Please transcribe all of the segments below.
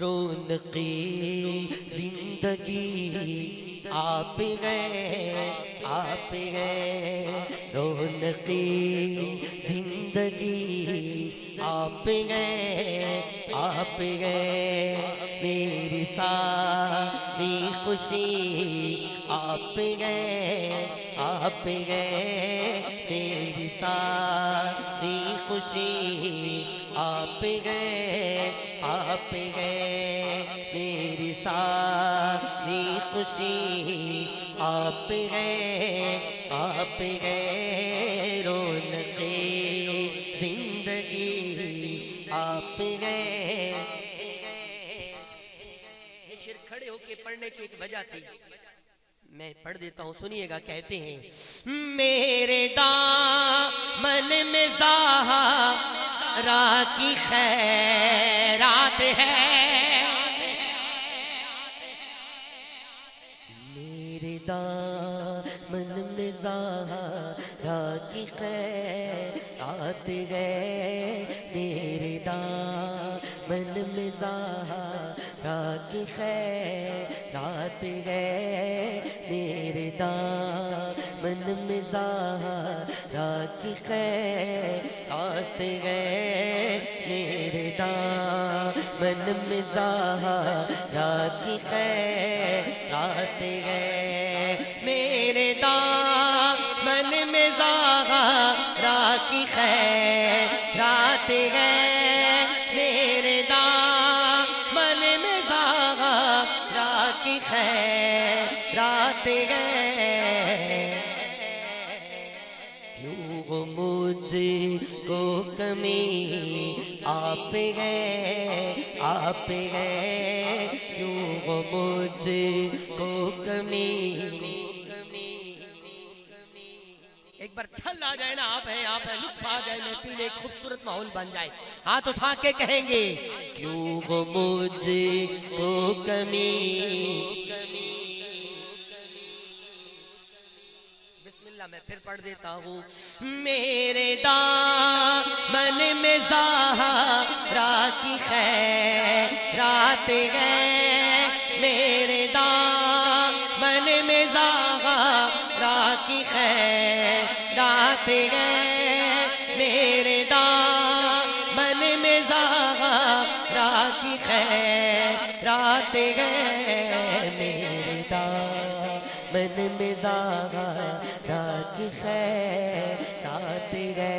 رونقی زندگی آپ گئے آپ گئے، رونقی زندگی آپ گئے آپ گئے، میری ساری خوشی آپ گئے آپ گئے، میری ساری خوشی آپ گئے آپ گئے، میری ساری خوشی آپ گئے آپ گئے، رونقی زندگی آپ گئے۔ یہ شعر کھڑے ہو کے پڑھنے کی ایک وجہ تھی، میں پڑھ دیتا ہوں، سنیے گا۔ کہتے ہیں میرے دامن میں زہرا کی خیرات ہے، میرے دامن میں زہرا کی خیرات ہے، میرے دامن میں زہرا کی خیرات ہے، میرے دامن میں زہرا کی خیرات ہے، میرے دامن میں زہرا کی خیرات ہے، میرے دامن میں زہرا کی خیرات ہے، میرے دامن میں زہرا کی خیرات ہے، کیوں مجھ کو کمی آپ گئے آپ گئے، کیوں مجھ کو کمی۔ ایک بار چھل آ جائے نا، آپ ہیں لطف آ جائے، محفل میں ایک خوبصورت ماحول بن جائے، ہاتھ اٹھا کے کہیں گے کیوں مجھ کو کمی۔ بسم اللہ، میں پھر پڑھ دیتا ہوں۔ میرے دامن میں زہرا کی خیرات ہے، میرے دامن میں زہرا کی خیرات ہے، میرے دامن میں زہرا کی خیرات ہے، میرے دامن میں زہرا کی خیرات ہے،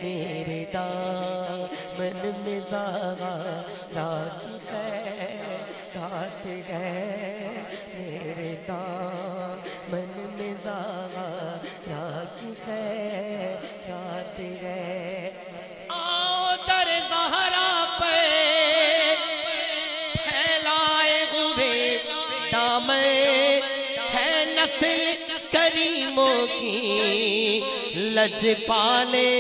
میرے دامن میں زہرا کی خیرات ہے، میرے دامن میں زہرا کی خیرات ہے، آؤ در زہرا پہ پھیلائے ہوئے دامن ہے نسل کریموں کی، لج پالے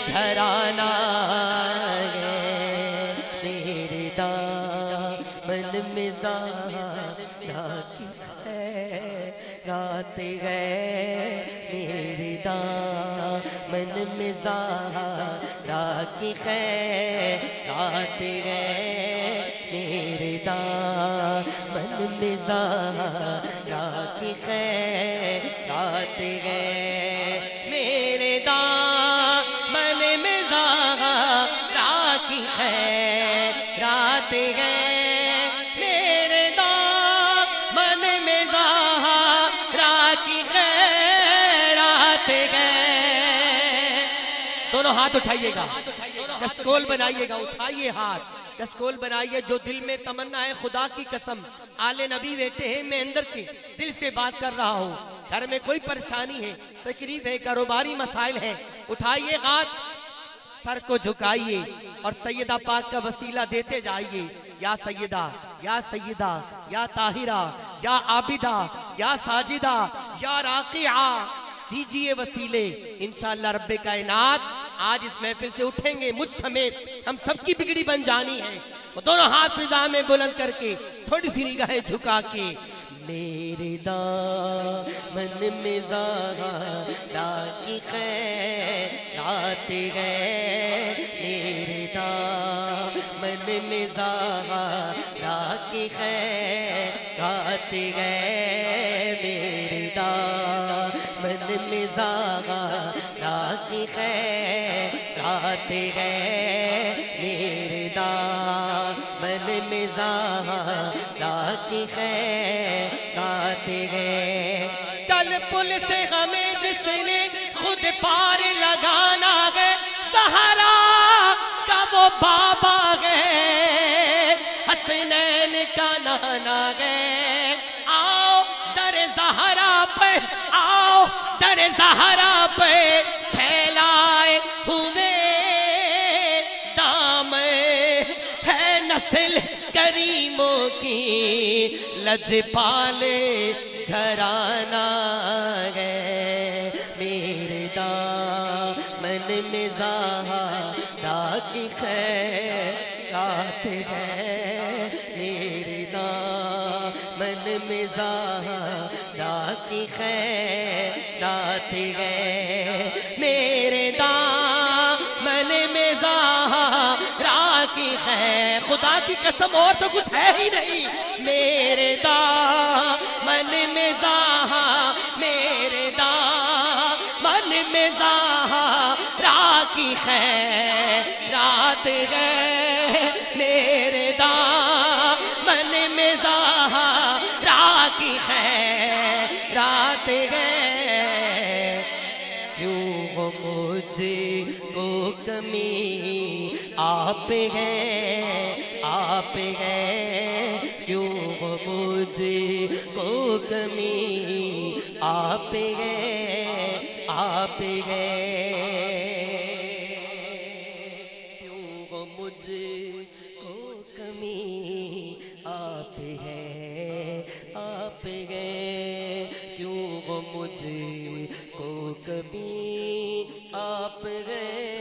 گھرانہ ہے، میرے دامن میں زہرا کی خیرات ہے، میرے دامن میں زہرا کی خیرات ہے، میرے دامن میں زہرا کی خیرات ہے، میرے دامن میں زہرا کی خیرات ہے، میرے دامن میں زہرا کی خیرات ہے۔ دونوں ہاتھ اٹھائیے گا، کسکول بنائیے گا، اٹھائیے ہاتھ، کسکول بنائیے۔ جو دل میں تمنا ہے، خدا کی قسم آل نبی بیٹے ہیں، میں اندر کے دل سے بات کر رہا ہوں، گھر میں کوئی پریشانی ہے، تکلیف ہے، کاروباری مسائل ہیں، اٹھائیے ہاتھ، سر کو جھکائیے اور سیدہ پاک کا وسیلہ دیتے جائیے۔ یا سیدہ، یا سیدہ، یا طاہرہ، یا عابدہ، یا ساجدہ، یا راقعہ، دیجئے وسیلے، انشاءاللہ رب کائنات آج اس محفل سے اٹھیں گے، مجھ سمیت ہم سب کی بگڑی بن جانی ہے۔ وہ دونوں ہاتھ فضا میں بلند کر کے تھوڑی سی نگاہیں جھکا کے، میرے دامن میں زہرا کی خیرات ہے، میرے دامن من میں زہرا کی خیرات ہے میرے دامن میں زہرا کی خیرات ہے میرے دامن میں زہرا کی خیرات ہے کل پل سے ہمیں جس نے خود پار لگانا ہے زہرا کا وہ بابا ہے حسنین کا نانا ہے آؤ در زہرا پہ آؤ در زہرا پہ پھیلائے ہوئے دام ہے نسل کریموں کی لجپالے گھرانہ ہے میرے دامن میں زہرا کی خیرات ہے میرے دامن میں زہرا کی خیرات ہے میرے دامن میں زہرا کی خیر خدا کی قسم اور تو کچھ ہے ہی نہیں میرے دامن میں زہرا میرے دامن میں زہرا کی خیرات ہے میرے دامن میں زہرا کی خیرات ہے کیوں وہ مجھ کو کمی آپ ہے کیوں وہ مجھ کو کمی آپ ہے کیوں وہ مجھ کو کمی آپ ہے کیوں وہ مجھ کو کمی آپ ہے